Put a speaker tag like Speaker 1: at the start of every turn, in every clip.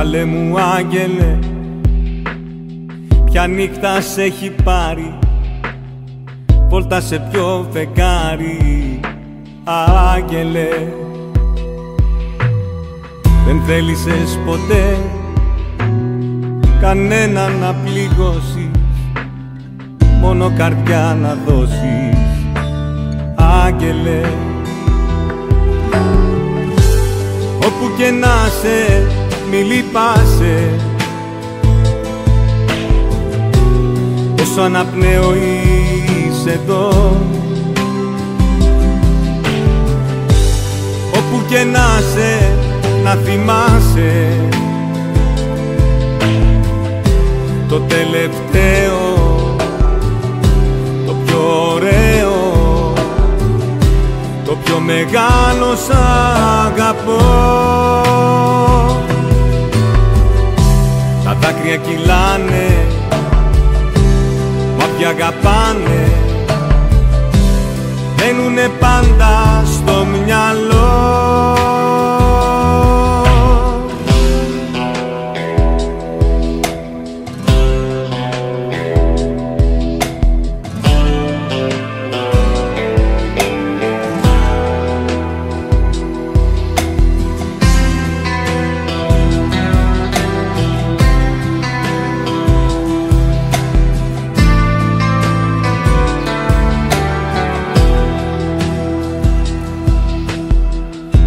Speaker 1: Καλέ μου άγγελε, ποια νύχτα σε έχει πάρει, βόλτα σε ποιο φεγγάρι, άγγελε. Δεν θέλησες ποτέ κανένα να πληγώσεις, μόνο καρδιά να δώσεις, άγγελε. Όπου και να σε, μη λυπάσαι, όσο αναπνέω είσαι εδώ. Όπου και να σε, να θυμάσαι το τελευταίο, το πιο ωραίο, το πιο μεγάλο σ' αγαπώ. Τα δάκρυα κυλάνε, μα πια αγαπάνε, μένουνε πάντα στο μυαλό.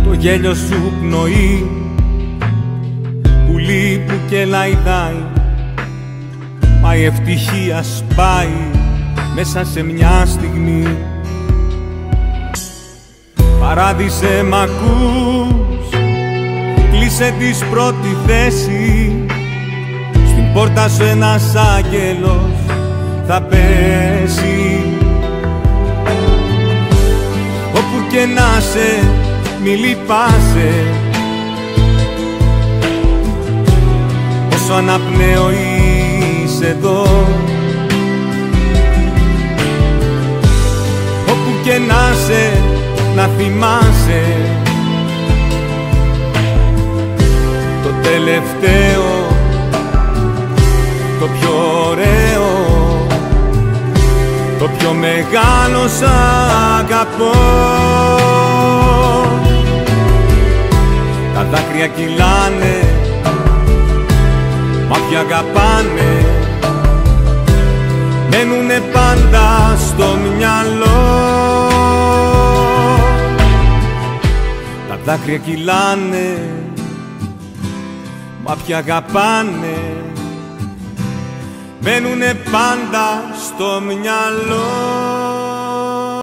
Speaker 1: Το γέλιο σου πνοή, πουλί που και λαϊδάει, μα η ευτυχία σπάει μέσα σε μια στιγμή. Παράδεισε μ' ακούς, κλείσε της πρώτη θέση, στην πόρτα σου ένας άγγελος θα πέσει. Όπου και να σε, μη λυπάσαι, όσο αναπνέω είσαι εδώ. Όπου και να σε, να θυμάσαι το τελευταίο, το πιο ωραίο, το πιο μεγάλο σ' αγαπώ. Τα δάκρυα κυλάνε, μα πια αγαπάνε, μένουνε πάντα στο μυαλό. Τα δάκρυα κυλάνε, μα πια αγαπάνε, μένουνε πάντα στο μυαλό.